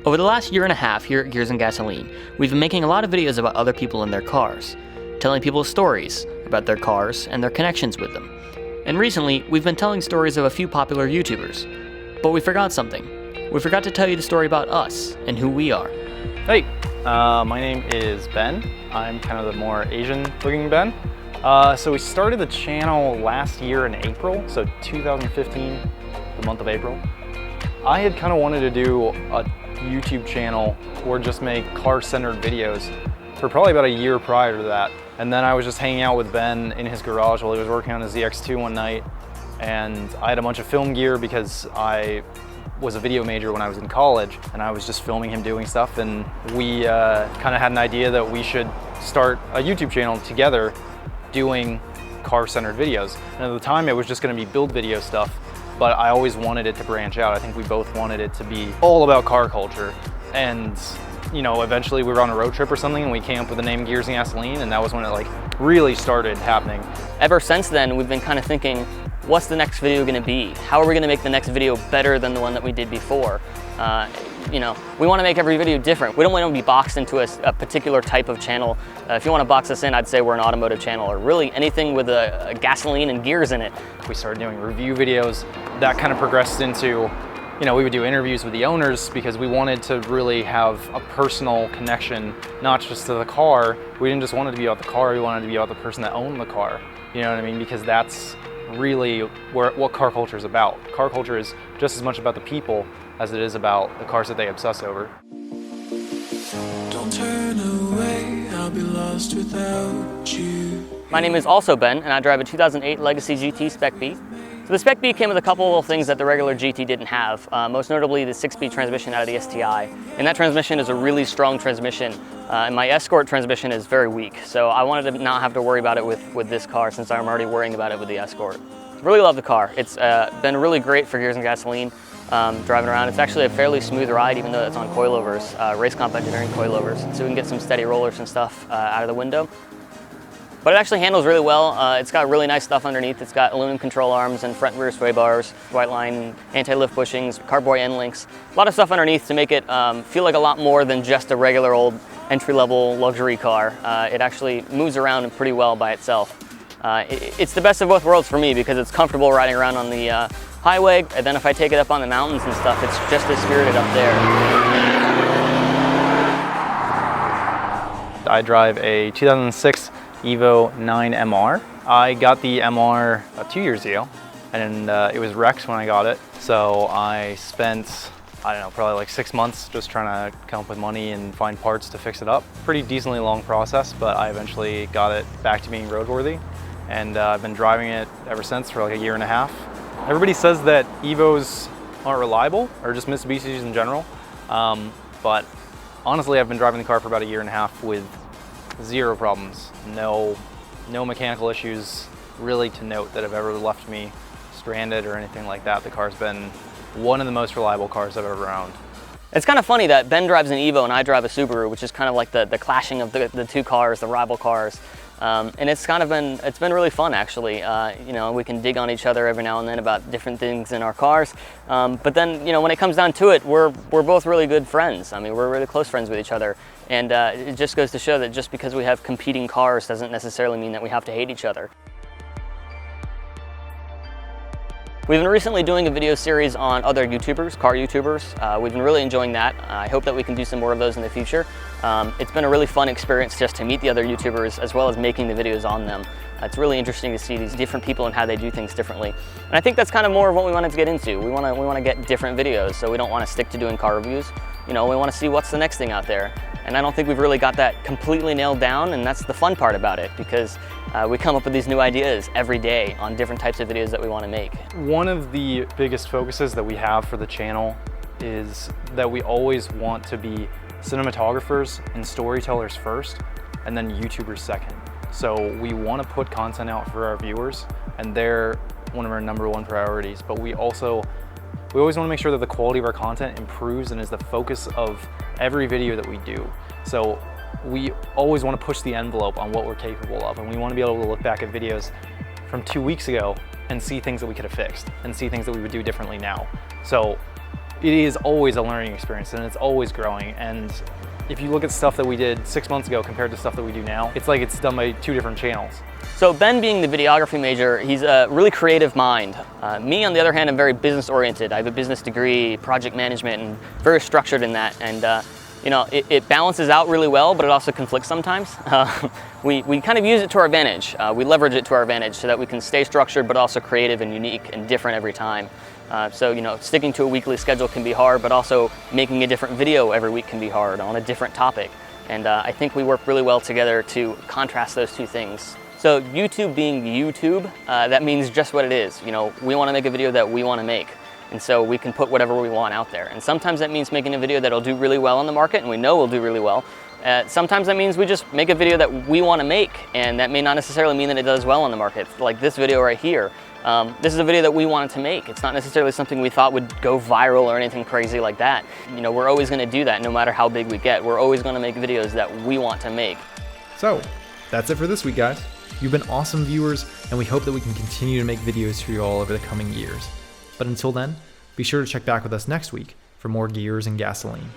Over the last year and a half here at Gears and Gasoline, we've been making a lot of videos about other people and their cars, telling people stories about their cars and their connections with them. And recently, we've been telling stories of a few popular YouTubers. But we forgot something. We forgot to tell you the story about us and who we are. Hey, my name is Ben. I'm kind of the more Asian-looking Ben. So we started the channel last year in April, so 2015, the month of April. I had kind of wanted to do a YouTube channel or just make car-centered videos for probably about a year prior to that. And then I was just hanging out with Ben in his garage while he was working on his ZX2 one night. And I had a bunch of film gear because I was a video major when I was in college, and I was just filming him doing stuff. And we kind of had an idea that we should start a YouTube channel together doing car-centered videos. And at the time it was just going to be build video stuff, but I always wanted it to branch out. I think we both wanted it to be all about car culture. And you know, eventually we were on a road trip or something and we came up with the name Gears and Gasoline, and that was when it like really started happening. Ever since then, we've been kind of thinking, what's the next video going to be? How are we going to make the next video better than the one that we did before? You know, we want to make every video different. We don't want to be boxed into a particular type of channel. If you want to box us in, I'd say we're an automotive channel, or really anything with a gasoline and gears in it. We started doing review videos. That kind of progressed into, you know, we would do interviews with the owners because we wanted to really have a personal connection, not just to the car. We didn't just want it to be about the car, we wanted it to be about the person that owned the car. You know what I mean? Because that's really what car culture is about. Car culture is just as much about the people as it is about the cars that they obsess over. Don't turn away, I'll be lost without you. My name is also Ben, and I drive a 2008 Legacy GT Spec B. So the Spec B came with a couple of things that the regular GT didn't have, most notably the 6-speed transmission out of the STI. And that transmission is a really strong transmission, and my Escort transmission is very weak. So I wanted to not have to worry about it with this car, since I'm already worrying about it with the Escort. Really love the car. It's been really great for Gears and Gasoline driving around. It's actually a fairly smooth ride, even though it's on coilovers, Race Comp Engineering coilovers, so we can get some steady rollers and stuff out of the window. But it actually handles really well. It's got really nice stuff underneath. It's got aluminum control arms and front and rear sway bars, white line, anti-lift bushings, carboy end links. A lot of stuff underneath to make it feel like a lot more than just a regular old entry-level luxury car. It actually moves around pretty well by itself. It's the best of both worlds for me because it's comfortable riding around on the highway, and then if I take it up on the mountains and stuff, it's just as spirited up there. I drive a 2006 Evo IX MR. I got the MR 2 years ago, and it was wrecked when I got it. So I spent, I don't know, probably like 6 months just trying to come up with money and find parts to fix it up. Pretty decently long process, but I eventually got it back to being roadworthy. And I've been driving it ever since for like a year and a half. Everybody says that Evos aren't reliable, or just Mitsubishis in general. But honestly, I've been driving the car for about a year and a half with zero problems. No mechanical issues really to note that have ever left me stranded or anything like that. The car's been one of the most reliable cars I've ever owned. It's kind of funny that Ben drives an Evo and I drive a Subaru, which is kind of like the clashing of the two cars, the rival cars. And it's been really fun, actually. You know, we can dig on each other every now and then about different things in our cars. But then, you know, when it comes down to it, we're both really good friends. I mean, we're really close friends with each other. And it just goes to show that just because we have competing cars doesn't necessarily mean that we have to hate each other. We've been recently doing a video series on other YouTubers, car YouTubers. We've been really enjoying that. I hope that we can do some more of those in the future. It's been a really fun experience just to meet the other YouTubers as well as making the videos on them. It's really interesting to see these different people and how they do things differently. And I think that's kind of more of what we wanted to get into. We want to get different videos, so we don't want to stick to doing car reviews. You know, we want to see what's the next thing out there. And I don't think we've really got that completely nailed down, and that's the fun part about it, because we come up with these new ideas every day on different types of videos that we want to make. One of the biggest focuses that we have for the channel is that we always want to be cinematographers and storytellers first, and then YouTubers second. So we want to put content out for our viewers, and they're one of our #1 priorities, but we always want to make sure that the quality of our content improves and is the focus of every video that we do. So we always want to push the envelope on what we're capable of, and we want to be able to look back at videos from 2 weeks ago and see things that we could have fixed and see things that we would do differently now. So it is always a learning experience and it's always growing. And if you look at stuff that we did 6 months ago compared to stuff that we do now, it's like it's done by 2 different channels. So Ben being the videography major, he's a really creative mind. Me, on the other hand, I'm very business oriented. I have a business degree, project management, and very structured in that. And you know, it balances out really well, but it also conflicts sometimes. We kind of use it to our advantage. We leverage it to our advantage so that we can stay structured, but also creative and unique and different every time. So, you know, sticking to a weekly schedule can be hard, but also making a different video every week can be hard on a different topic. And I think we work really well together to contrast those 2 things. So YouTube being YouTube, that means just what it is. You know, we want to make a video that we want to make. And so we can put whatever we want out there. And sometimes that means making a video that'll do really well on the market, and we know will do really well. Sometimes that means we just make a video that we want to make, and that may not necessarily mean that it does well on the market. Like this video right here. This is a video that we wanted to make. It's not necessarily something we thought would go viral or anything crazy like that. You know, we're always going to do that no matter how big we get. We're always going to make videos that we want to make. So, that's it for this week, guys. You've been awesome viewers, and we hope that we can continue to make videos for you all over the coming years. But until then, be sure to check back with us next week for more gears and gasoline.